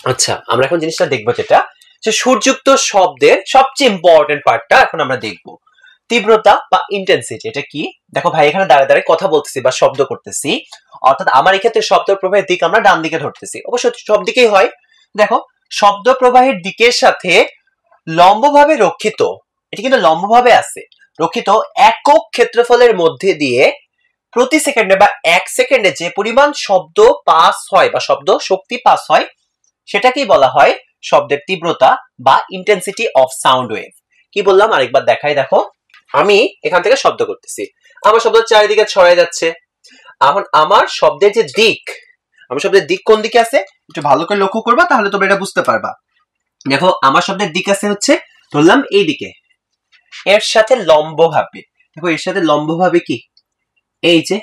আচ্ছা, আমরা এখন জিনিসটা দেখবো যেটা যে সুরযুক্ত শব্দের সবচেয়ে ইম্পর্টেন্ট পার্টটা এখন আমরা দেখবো, তীব্রতা বা ইন্টেন্সিটি। এটা কি? দেখো ভাই, এখানে দাঁড়ায় দাঁড়ায় কথা বলতেছি বা শব্দ করতেছি, অর্থাৎ আমার এই ক্ষেত্রে শব্দ প্রবাহের দিক আমরা ডান দিকে ধরতেছি, অবশ্যই সব দিকেই হয়। দেখো, শব্দ প্রবাহের দিকের সাথে লম্বভাবে রক্ষিত, এটি কিন্তু লম্বভাবে আছে রক্ষিত একক ক্ষেত্রফলের মধ্যে দিয়ে প্রতি সেকেন্ডে বা এক সেকেন্ডে যে পরিমাণ শব্দ পাস হয় বা শব্দ শক্তি পাস হয় সেটাকেই বলা হয় শব্দের তীব্রতা বা ইন্টেন্সিটি অফ সাউন্ড ওয়েভ। কি বললাম আরেকবার দেখাই। দেখো, আমি এখান থেকে শব্দ করতেছি, আমার শব্দ চারিদিকে ছড়ায় যাচ্ছে। এখন আমার শব্দের যে দিক, আমার শব্দের দিক কোন দিকে আছে একটু ভালো করে লক্ষ্য করবা, তাহলে তোমরা এটা বুঝতে পারবা। দেখো, আমার শব্দের দিক আছে হচ্ছে ধরলাম এই দিকে, এর সাথে লম্বভাবে, দেখো এর সাথে লম্বভাবে কি, এই যে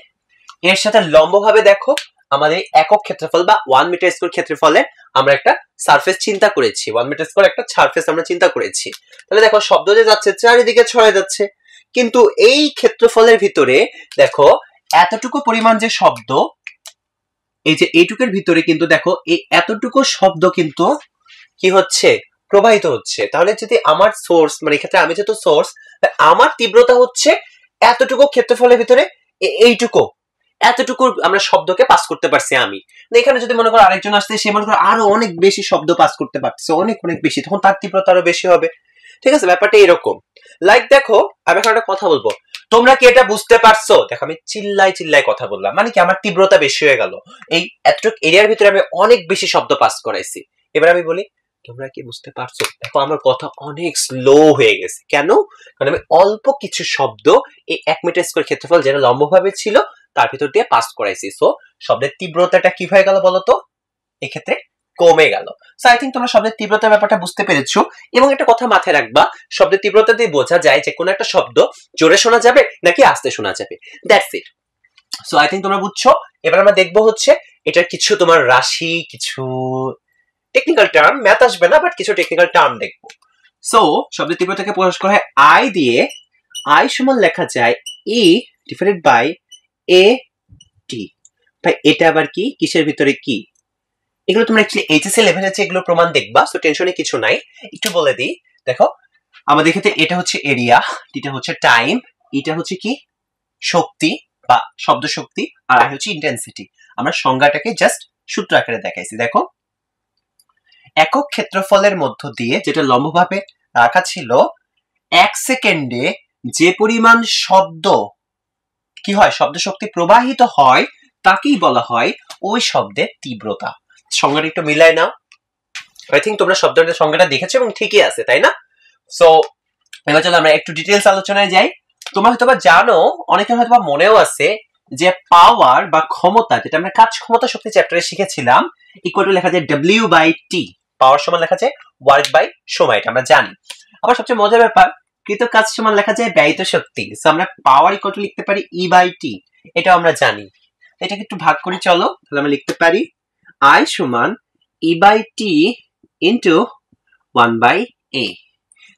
এর সাথে লম্বভাবে দেখো আমাদের একক ক্ষেত্রফল বা 1 মিটার স্কয়ার ক্ষেত্রফলে আমরা একটা সারফেস চিন্তা করেছি, 1 মিটার স্কয়ার একটা সারফেস আমরা চিন্তা করেছি। তাহলে দেখো, শব্দ যে যাচ্ছে চারিদিকে ছড়ায় যাচ্ছে, কিন্তু এই ক্ষেত্রফলের ভিতরে দেখো এতটুকু পরিমাণ যে শব্দ, এই যে এইটুকুর ভিতরে কিন্তু দেখো এই এতটুকু শব্দ কিন্তু কি হচ্ছে, প্রবাহিত হচ্ছে। তাহলে যদি আমার সোর্স, মানে এক্ষেত্রে আমি যেহেতু সোর্স, আমার তীব্রতা হচ্ছে এতটুকু ক্ষেত্রফলের ভিতরে এইটুকু, এতটুকু আমরা শব্দকে পাস করতে পারছি আমি। এখানে যদি মনে করো আরেকজন আসছে, সে মনে করো আরো অনেক বেশি শব্দ পাস করতে পারছে, অনেক অনেক বেশি, তখন তার তীব্রতা আরো বেশি হবে। ঠিক আছে, ব্যাপারটা এরকম। লাইক দেখো, আমি এখন একটা কথা বলবো, তোমরা কি এটা বুঝতে পারছো? দেখো, আমি চিল্লাই চিল্লাই কথা বললাম, মানে কি আমার তীব্রতা বেশি হয়ে গেল, এই এতটুকু এরিয়ার ভিতরে আমি অনেক বেশি শব্দ পাস করাইছি। এবার আমি বলি, তোমরা কি বুঝতে পারছো? দেখো, আমার কথা অনেক স্লো হয়ে গেছে, কেন? কারণ আমি অল্প কিছু শব্দ এই 1 মিটার স্কয়ার ক্ষেত্রফল যেটা লম্বভাবে ছিল তার ভিতর দিয়ে পাস করাইছি। সো শব্দের তীব্রতাটা কি হয়ে গেল বলতো, এক্ষেত্রে কমে গেল। সো আই থিঙ্ক তোমরা শব্দের তীব্রতার ব্যাপারটা বুঝতে পেরেছো। এবং একটা কথা মাথায় রাখবা, শব্দের তীব্রতা দিয়ে বোঝা যায় যে কোন একটা শব্দ জোরে শোনা যাবে নাকি আস্তে শোনা যাবে, that's it. So I think তোমরা বুঝছো। এবার আমরা দেখবো হচ্ছে এটার কিছু তোমার রাশি, কিছু টেকনিক্যাল টার্ম, ম্যাথ আসবে না, বাট কিছু টেকনিক্যাল টার্ম দেখবো। সো শব্দের তীব্রতাকে প্রকাশ করা হয় আই দিয়ে, আই সমান লেখা যায় ই ডিভাইডেড বাই এ টি। ভাই, এটা আবার কি, কিসের ভিতরে কি? এগুলো তোমরা অ্যাকচুয়ালি এইচএসসি লেভেলে আছে, এগুলো প্রমাণ দেখবা, সো টেনশনে কিছু নাই। একটু বলে দিই, দেখো আমাদের ক্ষেত্রে এটা হচ্ছে এরিয়া, এটা হচ্ছে টাইম, এটা হচ্ছে কি শক্তি বা শব্দ শক্তি, আর হচ্ছে ইন্টেন্সিটি। আমরা সংজ্ঞাটাকে জাস্ট সূত্র আকারে দেখাইছি। দেখো, একক ক্ষেত্রফলের মধ্য দিয়ে যেটা লম্বভাবে রাখা ছিল, এক সেকেন্ডে যে পরিমাণ শব্দ কি হয়, শব্দ শক্তি প্রবাহিত হয়, তাকেই বলা হয় ওই শব্দের তীব্রতা। সংজ্ঞাটা একটু মিলাই নাও। আই থিঙ্ক তোমরা শব্দের সংজ্ঞাটা দেখেছো এবং ঠিকই আছে, তাই না? সো এবার চলো আমরা একটু ডিটেইলস আলোচনায় যাই। তোমরা হয়তোবা জানো, অনেকের হয়তোবা মনেও আছে যে পাওয়ার বা ক্ষমতা, যেটা আমরা কাজ ক্ষমতা শক্তি চ্যাপ্টারে শিখেছিলাম, ইকুয়াল টু লেখা যায় ডব্লিউ বাই টি। পাওয়ার সমান লেখা যায় ওয়ার্ক বাই সময়, এটা আমরা জানি। আবার সবচেয়ে মজার ব্যাপার, কৃত কাজ সমান লেখা যায় ব্যয়িত শক্তি। সো আমরা পাওয়ার ইকুয়াল টু লিখতে পারি ই বাই টি, এটাও আমরা জানি। এটাকে একটু ভাগ করি চলো, তাহলে আমরা লিখতে পারি আই সমান E by T into 1 by এ।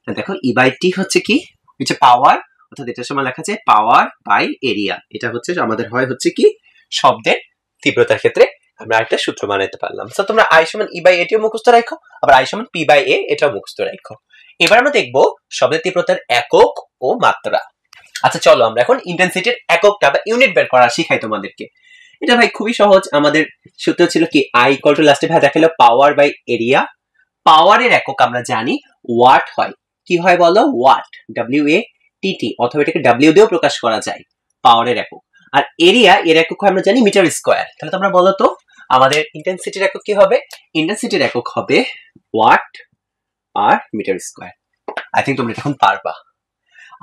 দেখো, ই বাই টি হচ্ছে কি, হচ্ছে পাওয়ার, অর্থাৎ এটার সময় লেখা যায় পাওয়ার বাই এরিয়া। এটা হচ্ছে আমাদের হয় হচ্ছে কি শব্দের তীব্রতার ক্ষেত্রে আমরা একটা সূত্র বানাইতে পারলাম। তো তোমরা আই সমান ই বাই এটিও মুখস্থ রাখো, আবার আই সমান পি বাই এ এটাও মুখস্থ রাখো। এবার আমরা দেখবো শব্দের তীব্রতার একক ও মাত্রা। আচ্ছা চলো, আমরা এখন ইন্টেন্সিটির এককটা বা ইউনিট বের করা শিখাই তোমাদেরকে। এটা ভাই খুবই সহজ। আমাদের সূত্র ছিল কি, আই ইকুয়াল টু লাস্টে ভাই দেখালো পাওয়ার বাই এরিয়া। পাওয়ারের একক আমরা জানি ওয়াট হয়। কি হয় বলো? ওয়াট, ডব্লিউ এ টি টি, অথবা এটাকে ডব্লিউ দিয়েও প্রকাশ করা যায় পাওয়ারের একক। আর এরিয়া এর একক আমরা জানি মিটার স্কয়ার। তাহলে তোমরা বলো তো আমাদের ইন্টেন্সিটির একক কি হবে? ইন্টেন্সিটির একক হবে ওয়াট আর মিটার স্কয়ার। আই থিঙ্ক তোমরা এখন পারবা।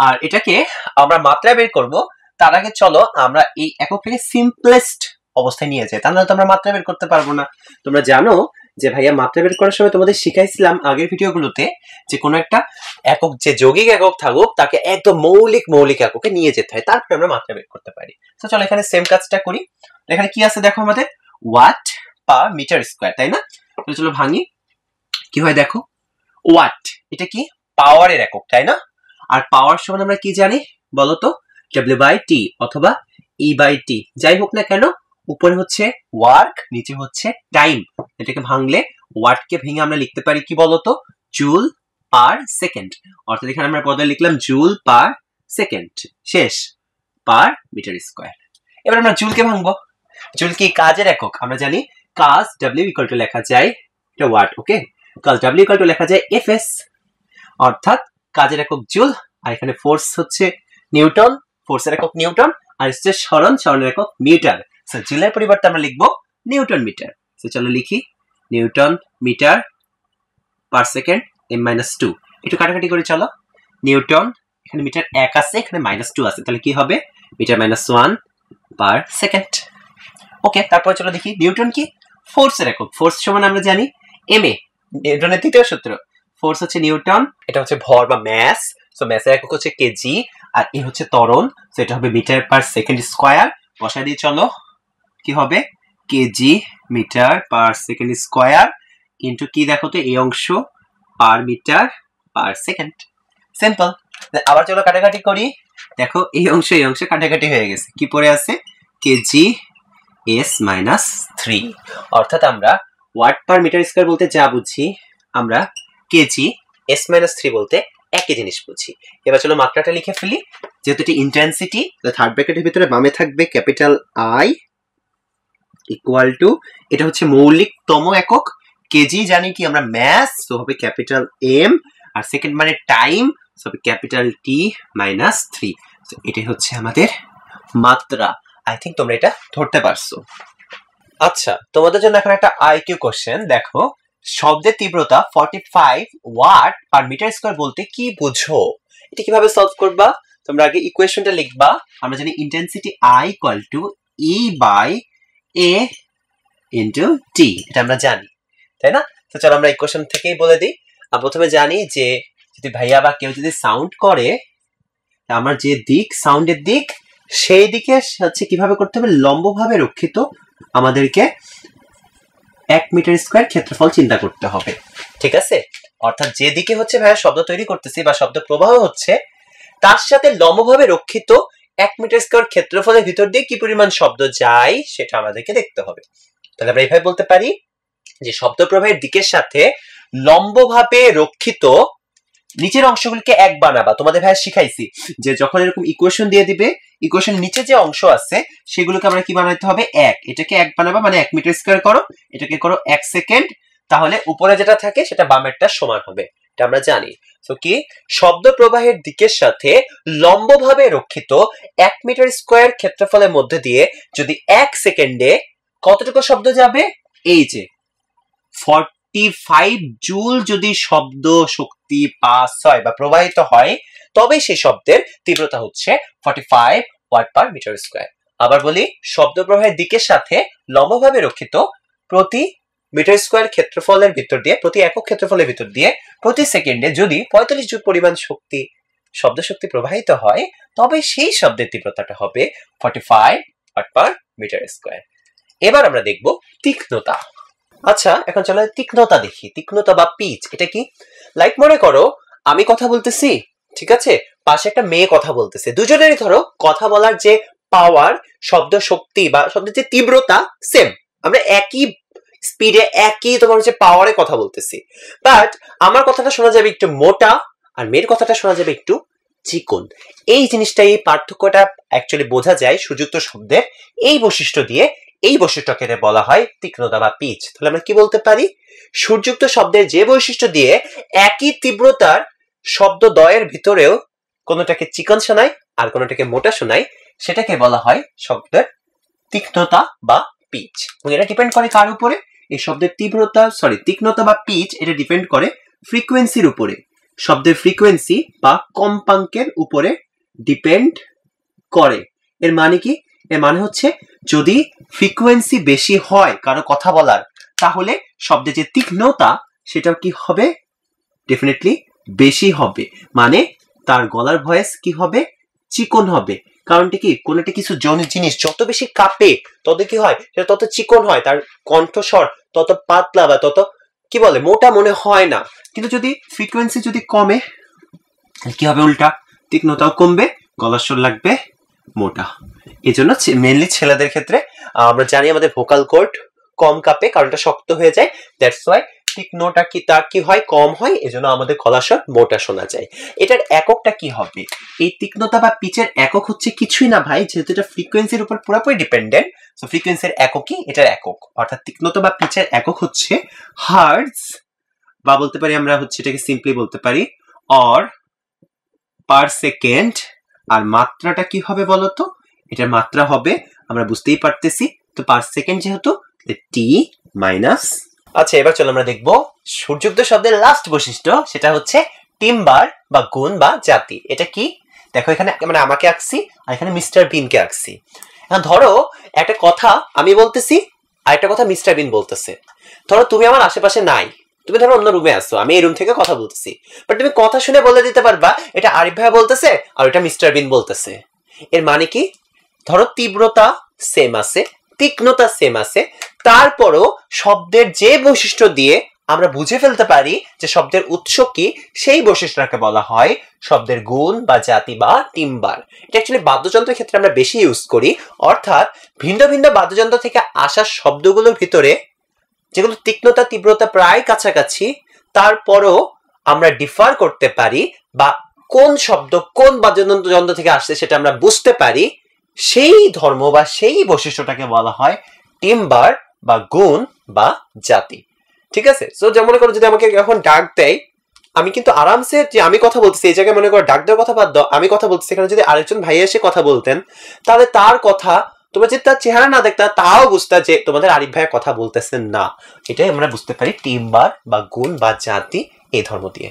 আর এটাকে আমরা মাত্রা বের করব, তার আগে চলো আমরা এই এককটাকে সিম্পলেস্ট অবস্থায় নিয়ে যাই, তাহলে তো আমরা মাত্রা বের করতে পারবো না। তোমরা জানো যে ভাইয়া মাত্রা বের করার সময় তোমাদের শিখাইছিলাম আগের ভিডিওগুলোতে যে কোনো একটা একক, যে যৌগিক একক থাকুক, তাকে একদম মৌলিক এককে নিয়ে যেতে হয়, তারপরে আমরা মাত্রা বের করতে পারি। তো চলো এখানে সেম কাজটা করি। এখানে কি আছে দেখো, আমাদের ওয়াট পার মিটার স্কয়ার, তাই না? তো চলো ভাঙি। কি হয় দেখো, ওয়াট এটা কি পাওয়ারের একক, তাই না? আর পাওয়ার সমান আমরা কি জানি বলতো? ডব্লিউ বাই টি অথবা ই বাই টি, যাই হোক না কেন, উপরে হচ্ছে ওয়ার্ক, নিচে হচ্ছে টাইম। এটাকে ভাঙলে ওয়াটকে ভেঙে আমরা লিখতে পারি কি বলতো, জুল পার সেকেন্ড। অর্থাৎ এখানে আমরা পদে লিখলাম জুল পার সেকেন্ড, শেষ, পার মিটার স্কোয়ার। এবার আমরা জুলকে ভাঙবো। জুল কি কাজের একক? আমরা জানি কাজ ডাব্লিউ ইকুয়াল টু লেখা যায়, এটা ওয়াট, ওকে, কাজ ডাব্লিউ ইকুয়াল টু লেখা যায় এফএস, অর্থাৎ কাজের একক জুল। আর এখানে ফোর্স হচ্ছে নিউটন, ফোর্সের একক নিউটন, আর হচ্ছে সরণ, সরণের একক মিটার। সো জুলের পরিবর্তে আমরা লিখবো নিউটন মিটার। সো চলো লিখি Newton metre per second m-2। একটু কাটাকাটি করে চলো, নিউটন, এখানে মিটার 1 আছে, এখানে -2 আছে, তাহলে কি হবে মিটার -1 পার সেকেন্ড। ওকে, তারপর চলো দেখি নিউটন কি, ফোর্সের একক। ফোর্স সমান আমরা জানি এমএ, নিউটনের তৃতীয় সূত্র। ফোর্স হচ্ছে নিউটন, এটা হচ্ছে ভর বা ম্যাস, সো ম্যাসের একক হচ্ছে কেজি, আর এ হচ্ছে ত্বরণ, সো এটা হবে মিটার পার সেকেন্ড স্কয়ার। বসাই দিয়ে চলো কি হবে, KG metre per second square into কি দেখো তো এই অংশ, per metre per second. Simple. আবার চলো কাটাকাটি করি, দেখো এই অংশ কাটাকাটি হয়ে গেছে, কি পড়ে আছে, কেজি s-3। অর্থাৎ আমরা ওয়াট পার মিটার স্কয়ার বলতে যা বুঝি, আমরা কেজি s-3 বলতে একই জিনিস বুঝি। এবার চলো মাত্রাটা লিখে ফেলি। যেহেতু এটি ইন্টেন্সিটি, থার্ড ব্র্যাকেটের ভিতরে বামে থাকবে ক্যাপিটাল আই ইকুয়াল টু, এটা হচ্ছে মৌলিকতম একক, কেজি জানি কি আমরা ম্যাস, তো হবে ক্যাপিটাল এম, আর সেকেন্ড মানে টাইম, সো হবে ক্যাপিটাল টি -3। তো এটাই হচ্ছে আমাদের মাত্রা। আই থিঙ্ক তোমরা এটা ধরতে পারছো। আচ্ছা, তোমাদের জন্য এখন একটা আইকিউ কোশ্চেন। দেখো, শব্দের তীব্রতা 45 ওয়াট পার মিটার স্কয়ার বলতে কি বুঝো? এটা কিভাবে সলভ করবা? তোমরা আগে ইকুয়েশনটা লিখবা। আমরা জানি intensity I equal to E by A into T, এটা আমরা জানি, তাই না? তো চলো আমরা ইকুয়েশন থেকেই বলে দিই। প্রথমে জানি যে যদি ভাইয়া বা কেউ যদি সাউন্ড করে, আমার যে দিক, সাউন্ডের দিক, সেই দিকে হচ্ছে কিভাবে করতে হবে, লম্বভাবে রক্ষিত আমাদেরকে 1 মিটার স্কয়ার ক্ষেত্রফল চিন্তা করতে হবে, ঠিক আছে? অর্থাৎ যেদিকে হচ্ছে ভাইয়া শব্দ তৈরি করতেছি বা শব্দ প্রবাহ হচ্ছে, তার সাথে লম্বভাবে রক্ষিত 1 মিটার স্কয়ার ক্ষেত্রফলের ভিতর দিয়ে কি পরিমাণ শব্দ যায় সেটা আমাদেরকে দেখতে হবে। তাহলে আমরা এইভাবে বলতে পারি যে শব্দ প্রবাহের দিকের সাথে লম্বভাবে রক্ষিত নিচের অংশগুলিকে এক বানাবা। তোমাদের ভাইয়া শিখাইছি যে যখন এরকম ইকুয়েশন দিয়ে দিবে, ইকুয়েশনের নিচে যে অংশ আছে সেগুলোকে আমরা কি বানাইতে হবে, এক, এটাকে এক বানাবা, মানে 1 মিটার স্কয়ার করো, এটাকে করো 1 সেকেন্ড, তাহলে উপরে যেটা থাকে সেটা বামেরটা সমান হবে, এটা আমরা জানি। তো কি, শব্দ প্রবাহের দিকের সাথে লম্বভাবে রক্ষিত 1 মিটার স্কয়ার ক্ষেত্রফলের মধ্যে দিয়ে যদি 1 সেকেন্ডে কতটুকু শব্দ যাবে, এই যে 45 জুল যদি শব্দ শক্তি পাস হয় বা প্রবাহিত হয়, তবে সেই শব্দের তীব্রতা হচ্ছে 45 ওয়াট পার মিটার স্কয়ার। আবার বলি, শব্দ প্রবাহের দিকের সাথে লম্বভাবে রক্ষিত প্রতি মিটার স্কয়ার ক্ষেত্রফলের ভিতর দিয়ে, প্রতি একক ক্ষেত্রফলের ভিতর দিয়ে প্রতি সেকেন্ডে যদি 45 জুল পরিমাণ শক্তি, শব্দ শক্তি প্রবাহিত হয়, তবে সেই শব্দের তীব্রতাটা হবে 45 ওয়াট পার মিটার স্কয়ার। এবার আমরা দেখব তীক্ষ্ণতা। আচ্ছা, এখন চলো তীক্ষ্ণতা দেখি। তীক্ষ্ণতা বা পিচ, এটা কি? লাইক মনে করো আমি কথা বলতেছি, ঠিক আছে, পাশে একটা মেয়ে কথা বলতেছে, দুজনেরই ধরো কথা বলার যে পাওয়ার, শব্দ শক্তি বা শব্দের যে তীব্রতা সেম, আমরা একই স্পিডে একই তোমার হচ্ছে পাওয়ারে কথা বলতেছি, বাট আমার কথাটা শোনা যাবে একটু মোটা আর মেয়ের কথাটা শোনা যাবে একটু চিকন। এই জিনিসটা, এই পার্থক্যটা অ্যাকচুয়ালি বোঝা যায় সুযুক্ত শব্দের এই বৈশিষ্ট্য দিয়ে। এই বৈশিষ্ট্যকে বলা হয় তীক্ষ্ণতা বা পিচ। তাহলে আমরা কি বলতে পারি, সুযুক্ত শব্দের যে বৈশিষ্ট্য দিয়ে একই তীব্রতার শব্দ দ্বয়ের ভিতরেও কোনোটাকে চিকন শোনায় আর কোনোটাকে মোটা শোনায়, সেটাকে বলা হয় শব্দের তীক্ষ্ণতা বা পিচ। এবং এটা ডিপেন্ড করে কার উপরে, এই শব্দের তীক্ষ্ণতা বা পিচ, এটা ডিপেন্ড করে ফ্রিকোয়েন্সির উপরে, শব্দের ফ্রিকোয়েন্সি বা কম্পাঙ্কের উপরে ডিপেন্ড করে। এর মানে কি? এর মানে হচ্ছে যদি ফ্রিকোয়েন্সি বেশি হয় কারো কথা বলার, তাহলে শব্দের যে তীক্ষ্ণতা সেটাও কি হবে, ডেফিনেটলি বেশি হবে, মানে তার গলার ভয়েস কি হবে, চিকন হবে। কারণটা কি, কোন একটা কিছু জিনিস যত বেশি কাঁপে তত কি হয়, সেটা তত চিকন হয়, তার কণ্ঠস্বর তত পাতলা বা তত কি বলে মোটা মনে হয় না। কিন্তু যদি ফ্রিকোয়েন্সি যদি কমে, কি হবে, উল্টা, তীক্ষ্ণতাও কমবে, গলার স্বর লাগবে মোটা। এই জন্য মেনলি ছেলেদের ক্ষেত্রে আমরা জানি আমাদের ভোকাল কর্ড কম কাঁপে, কারণ এটা শক্ত হয়ে যায়, দ্যাটস ওয়াই তীক্ষ্ণটা কি তার কি হয়, কম হয়, এজন্য আমাদের গলার স্বর মোটা শোনা যায়। এটার এককটা কি হবে? এই তীক্ষ্ণতা বা পিচের একক হচ্ছে কিছুই না ভাই, যেহেতু এটা ফ্রিকোয়েন্সির উপর পুরোপুরি ডিপেন্ডেন্ট, সো ফ্রিকোয়েন্সির এককই এটার একক, অর্থাৎ তীক্ষ্ণতা বা পিচের একক হচ্ছে হার্টজ, বা বলতে পারি আমরা হচ্ছে এটাকে সিম্পলি বলতে পারি অর পার সেকেন্ড। আর মাত্রাটা কি হবে বলতো? এটার মাত্রা হবে, আমরা বুঝতেই পারতেছি, তো পার সেকেন্ড যেহেতু টি মাইনাস। আচ্ছা, এবার চলো আমরা দেখবো সুরযুক্ত শব্দের লাস্ট বৈশিষ্ট্য, সেটা হচ্ছে টিম্বার বা গুণ বা জাতি। এটা কি? দেখো এখানে মানে আমাকে আঁকছি আর এখানে মিস্টার বিনকে আঁকছি। এখন ধরো একটা কথা আমি বলতেছি আর একটা কথা মিস্টার বিন বলতেছে। ধরো তুমি আমার আশেপাশে নাই, তুমি ধরো অন্য রুমে আসছো, আমি এই রুম থেকে কথা বলতেছি, বাট তুমি কথা শুনে বলে দিতে পারবা এটা আরিফ ভাইয়া বলতেছে আর এটা মিস্টার বিন বলতেছে। এর মানে কি? ধরো তীব্রতা সেম আছে, তীক্ষ্ণতা সেম আছে, তারপরও শব্দের যে বৈশিষ্ট্য দিয়ে আমরা বুঝে ফেলতে পারি যে শব্দের উৎস কি, সেই বৈশিষ্ট্যটাকে বলা হয় শব্দের গুণ বা জাতি বা টিম্বার। এটা অ্যাকচুয়ালি বাদ্যযন্ত্রের ক্ষেত্রে আমরা বেশি ইউজ করি, অর্থাৎ ভিন্ন ভিন্ন বাদ্যযন্ত্র থেকে আসা শব্দগুলোর ভিতরে যেগুলো তীক্ষ্ণতা তীব্রতা প্রায় কাছাকাছি, তারপরও আমরা ডিফার করতে পারি বা কোন শব্দ কোন বাদ্যযন্ত্র থেকে আসছে সেটা আমরা বুঝতে পারি, সেই ধর্ম বা সেই বৈশিষ্ট্যটাকে বলা হয় টিম্বার বা গুণ বা জাতি। ঠিক আছে? সো যেমন মনে করো যদি আমাকে এখন ডাক দেয়, আমি কিন্তু আরামসে যে আমি কথা বলতেছি এই জায়গায় মনে করো ডাক দেওয়ার কথা বাদ দাও, আমি কথা বলতেছি, এখানে যদি আরেকজন ভাই এসে কথা বলতেন তাহলে তার কথা তোমরা যদি তার চেহারা না দেখতা তাও বুঝতা যে তোমাদের আরিফ ভাইয়ের কথা বলতেছেন না। এটাই আমরা বুঝতে পারি টিম্বার বা গুণ বা জাতি এই ধর্ম দিয়ে।